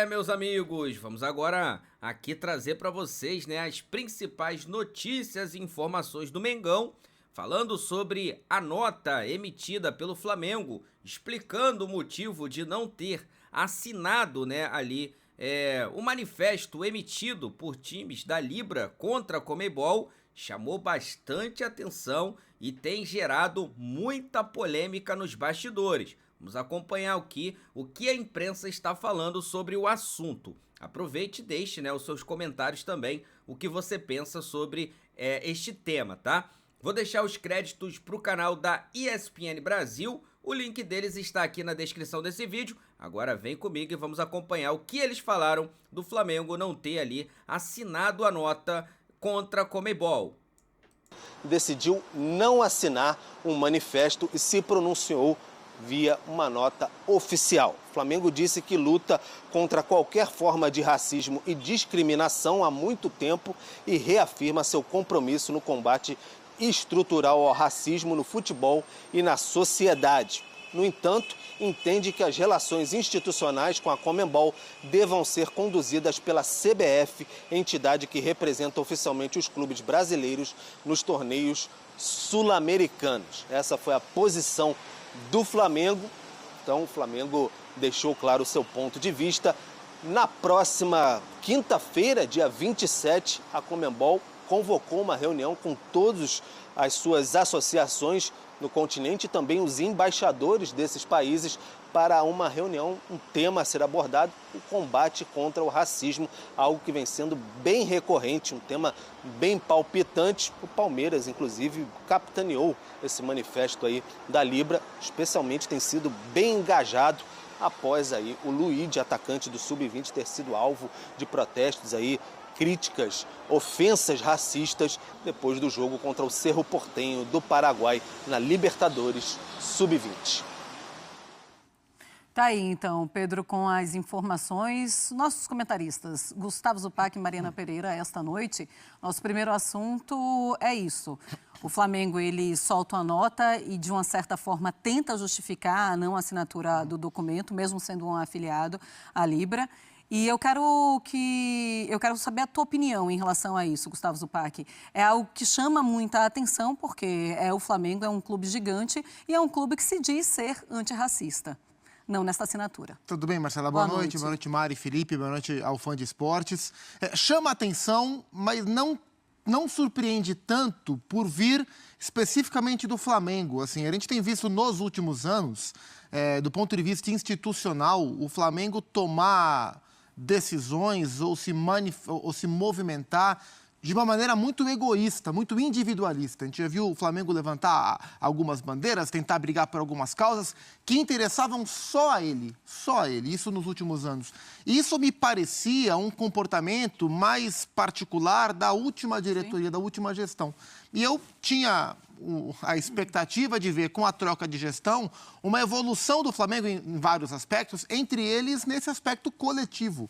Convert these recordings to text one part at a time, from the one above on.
Meus amigos, vamos agora aqui trazer para vocês, né, as principais notícias e informações do Mengão, falando sobre a nota emitida pelo Flamengo, explicando o motivo de não ter assinado, né, ali o manifesto emitido por times da Libra contra a Comebol. Chamou bastante atenção e tem gerado muita polêmica nos bastidores. Vamos acompanhar o que a imprensa está falando sobre o assunto. Aproveite e deixe, né, os seus comentários também, o que você pensa sobre este tema, tá? Vou deixar os créditos para o canal da ESPN Brasil, o link deles está aqui na descrição desse vídeo. Agora vem comigo e vamos acompanhar o que eles falaram do Flamengo não ter ali assinado a nota contra a Comebol. Decidiu não assinar um manifesto e se pronunciou via uma nota oficial. O Flamengo disse que luta contra qualquer forma de racismo e discriminação há muito tempo e reafirma seu compromisso no combate estrutural ao racismo no futebol e na sociedade. No entanto, entende que as relações institucionais com a Conmebol devam ser conduzidas pela CBF, entidade que representa oficialmente os clubes brasileiros nos torneios sul-americanos. Essa foi a posição do Flamengo. Então, o Flamengo deixou claro o seu ponto de vista. Na próxima quinta-feira, dia 27, a Conmebol convocou uma reunião com todas as suas associações no continente e também os embaixadores desses países para uma reunião, um tema a ser abordado, o combate contra o racismo, algo que vem sendo bem recorrente, um tema bem palpitante. O Palmeiras, inclusive, capitaneou esse manifesto aí da Libra, especialmente tem sido bem engajado após aí o Luíde, atacante do Sub-20, ter sido alvo de protestos aí, críticas, ofensas racistas depois do jogo contra o Cerro Porteño do Paraguai na Libertadores Sub-20. Tá aí, então, Pedro, com as informações. Nossos comentaristas, Gustavo Zupac e Mariana Pereira, esta noite, nosso primeiro assunto é isso. O Flamengo, ele solta uma nota e, de uma certa forma, tenta justificar a não assinatura do documento, mesmo sendo um afiliado à Libra. E eu quero saber a tua opinião em relação a isso, Gustavo Zupac. É algo que chama muita atenção, porque o Flamengo é um clube gigante e é um clube que se diz ser antirracista. Não nesta assinatura. Tudo bem, Marcela? Boa noite. Boa noite, Mari, Felipe. Boa noite ao fã de esportes. Chama atenção, mas não surpreende tanto por vir especificamente do Flamengo. Assim, a gente tem visto nos últimos anos, do ponto de vista institucional, o Flamengo tomar decisões ou se movimentar de uma maneira muito egoísta, muito individualista. A gente já viu o Flamengo levantar algumas bandeiras, tentar brigar por algumas causas que interessavam só a ele, isso nos últimos anos. E isso me parecia um comportamento mais particular da última diretoria, da última gestão. E eu tinha a expectativa de ver, com a troca de gestão, uma evolução do Flamengo em vários aspectos, entre eles nesse aspecto coletivo.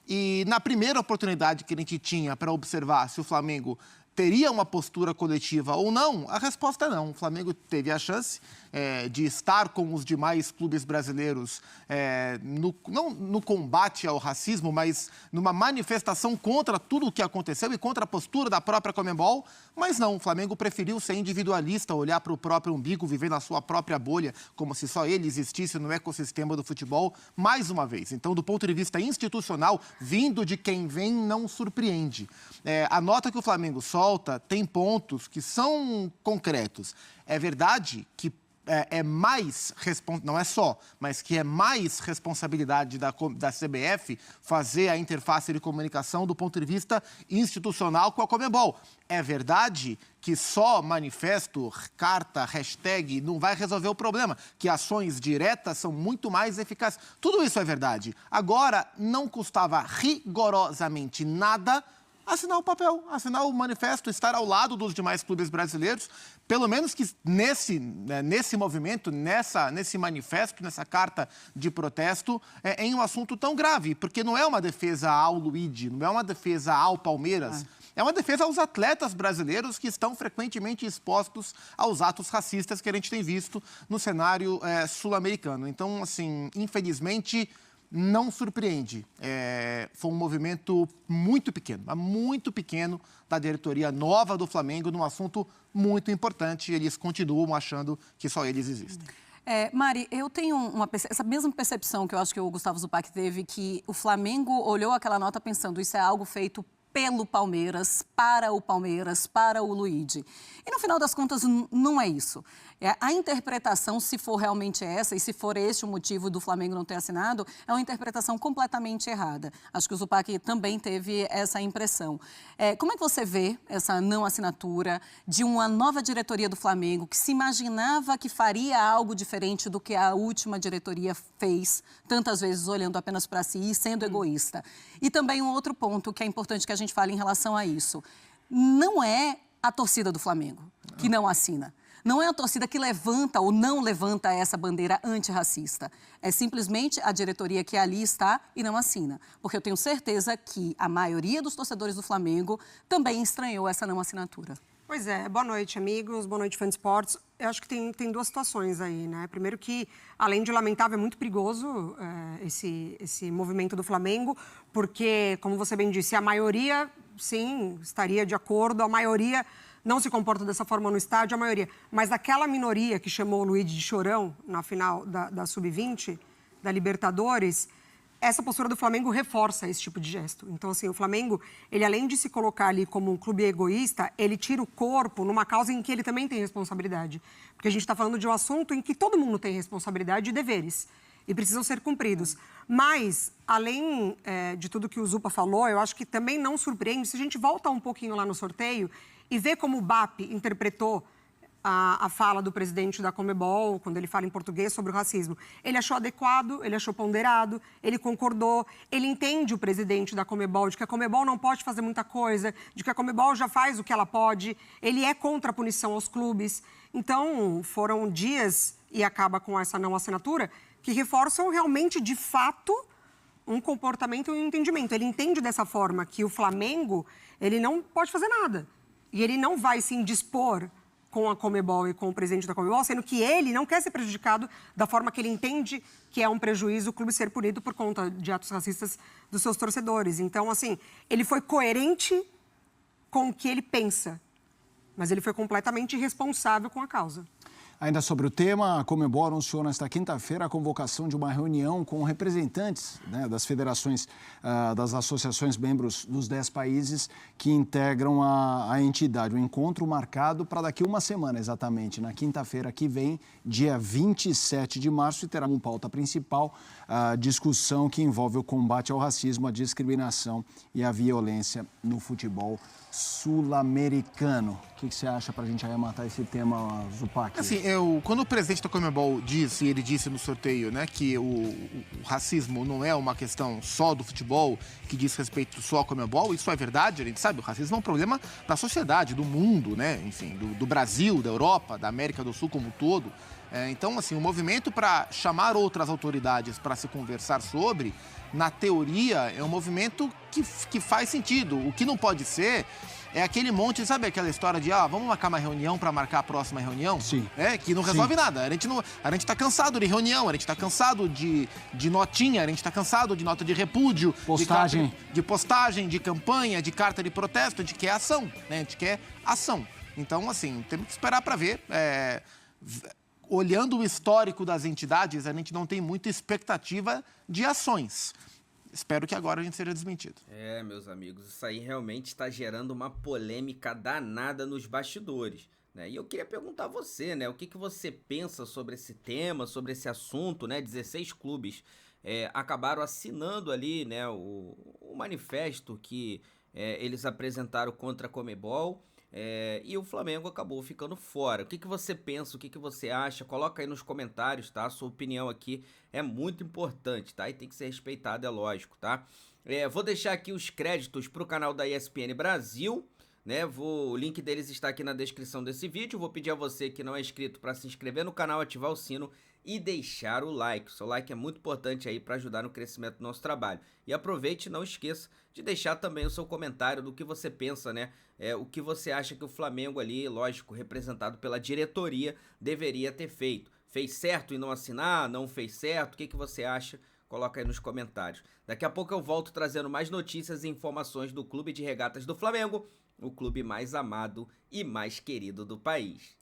E na primeira oportunidade que a gente tinha para observar se o Flamengo teria uma postura coletiva ou não, a resposta é não. O Flamengo teve a chance de estar com os demais clubes brasileiros não no combate ao racismo, mas numa manifestação contra tudo o que aconteceu e contra a postura da própria Conmebol. Mas não, o Flamengo preferiu ser individualista, olhar para o próprio umbigo, viver na sua própria bolha, como se só ele existisse no ecossistema do futebol, mais uma vez. Então, do ponto de vista institucional, vindo de quem vem, não surpreende. A nota que o Flamengo solta tem pontos que são concretos. É verdade que não é só, mas que é mais responsabilidade da CBF fazer a interface de comunicação do ponto de vista institucional com a Conmebol. É verdade que só manifesto, carta, hashtag não vai resolver o problema, que ações diretas são muito mais eficazes. Tudo isso é verdade. Agora, não custava rigorosamente nada assinar o papel, assinar o manifesto, estar ao lado dos demais clubes brasileiros, pelo menos que nesse movimento, nesse manifesto, nessa carta de protesto, em um assunto tão grave, porque não é uma defesa ao Luíde, não é uma defesa ao Palmeiras, é uma defesa aos atletas brasileiros que estão frequentemente expostos aos atos racistas que a gente tem visto no cenário sul-americano. Então, assim, infelizmente, não surpreende. Foi um movimento muito pequeno da diretoria nova do Flamengo num assunto muito importante. Eles continuam achando que só eles existem. Mari, eu tenho essa mesma percepção que eu acho que o Gustavo Zupac teve, que o Flamengo olhou aquela nota pensando isso é algo feito pelo Palmeiras, para o Luigi. E no final das contas não é isso. A interpretação, se for realmente essa, e se for este o motivo do Flamengo não ter assinado, é uma interpretação completamente errada. Acho que o Zupac também teve essa impressão. Como é que você vê essa não assinatura de uma nova diretoria do Flamengo que se imaginava que faria algo diferente do que a última diretoria fez, tantas vezes olhando apenas para si e sendo egoísta? E também um outro ponto que é importante que a gente fale em relação a isso. Não é a torcida do Flamengo que não assina. Não é a torcida que levanta ou não levanta essa bandeira antirracista. É simplesmente a diretoria que ali está e não assina. Porque eu tenho certeza que a maioria dos torcedores do Flamengo também estranhou essa não assinatura. Pois é. Boa noite, amigos. Boa noite, fã de esportes. Eu acho que tem duas situações aí, né? Primeiro que, além de lamentável, é muito perigoso esse movimento do Flamengo, porque, como você bem disse, a maioria, sim, estaria de acordo, a maioria não se comporta dessa forma no estádio, a maioria. Mas aquela minoria que chamou o Luigi de chorão na final da Sub-20, da Libertadores, essa postura do Flamengo reforça esse tipo de gesto. Então, assim, o Flamengo, ele além de se colocar ali como um clube egoísta, ele tira o corpo numa causa em que ele também tem responsabilidade. Porque a gente está falando de um assunto em que todo mundo tem responsabilidade e deveres. E precisam ser cumpridos. Mas, além de tudo que o Zupa falou, eu acho que também não surpreende, se a gente volta um pouquinho lá no sorteio e vê como o BAP interpretou a fala do presidente da Conmebol, quando ele fala em português sobre o racismo. Ele achou adequado, ele achou ponderado, ele concordou, ele entende o presidente da Conmebol, de que a Conmebol não pode fazer muita coisa, de que a Conmebol já faz o que ela pode, ele é contra a punição aos clubes. Então, foram dias, e acaba com essa não assinatura, que reforçam realmente, de fato, um comportamento e um entendimento. Ele entende dessa forma que o Flamengo, ele não pode fazer nada. E ele não vai se indispor com a Conmebol e com o presidente da Conmebol, sendo que ele não quer ser prejudicado da forma que ele entende que é um prejuízo o clube ser punido por conta de atos racistas dos seus torcedores. Então, assim, ele foi coerente com o que ele pensa, mas ele foi completamente irresponsável com a causa. Ainda sobre o tema, a Conmebol anunciou nesta quinta-feira a convocação de uma reunião com representantes, né, das federações, das associações membros dos 10 países que integram a entidade. O encontro marcado para daqui uma semana, exatamente, na quinta-feira que vem, dia 27 de março, e terá como pauta principal a discussão que envolve o combate ao racismo, a discriminação e a violência no futebol sul-americano. O que você acha para a gente arrematar esse tema, Zupac? Assim, quando o presidente da Conmebol disse, ele disse no sorteio, né, que o racismo não é uma questão só do futebol, que diz respeito só à Conmebol, isso é verdade, a gente sabe, o racismo é um problema da sociedade, do mundo, né, enfim, do Brasil, da Europa, da América do Sul como um todo. Então, assim, o movimento para chamar outras autoridades para se conversar sobre, na teoria, é um movimento que faz sentido. O que não pode ser é aquele monte, sabe aquela história de, vamos marcar uma reunião para marcar a próxima reunião? Sim. Que não resolve nada. A gente tá cansado de reunião, a gente tá cansado de notinha, a gente tá cansado de nota de repúdio. Postagem. De postagem, de campanha, de carta de protesto, de que é ação, né? A gente quer ação. Então, assim, temos que esperar para ver. Olhando o histórico das entidades, a gente não tem muita expectativa de ações. Espero que agora a gente seja desmentido. Meus amigos, isso aí realmente está gerando uma polêmica danada nos bastidores, né? E eu queria perguntar a você, né? O que você pensa sobre esse tema, sobre esse assunto, né? 16 clubes acabaram assinando ali, né, o manifesto que eles apresentaram contra a Conmebol. E o Flamengo acabou ficando fora. O que você pensa, o que você acha? Coloca aí nos comentários, tá? A sua opinião aqui é muito importante, tá? E tem que ser respeitada, é lógico, tá? Vou deixar aqui os créditos pro canal da ESPN Brasil, né? O link deles está aqui na descrição desse vídeo. Vou pedir a você que não é inscrito para se inscrever no canal, ativar o sino e deixar o like. O seu like é muito importante aí para ajudar no crescimento do nosso trabalho. E aproveite e não esqueça de deixar também o seu comentário do que você pensa, né? O que você acha que o Flamengo ali, lógico, representado pela diretoria, deveria ter feito. Fez certo em não assinar? Não fez certo? O que você acha? Coloca aí nos comentários. Daqui a pouco eu volto trazendo mais notícias e informações do Clube de Regatas do Flamengo, o clube mais amado e mais querido do país.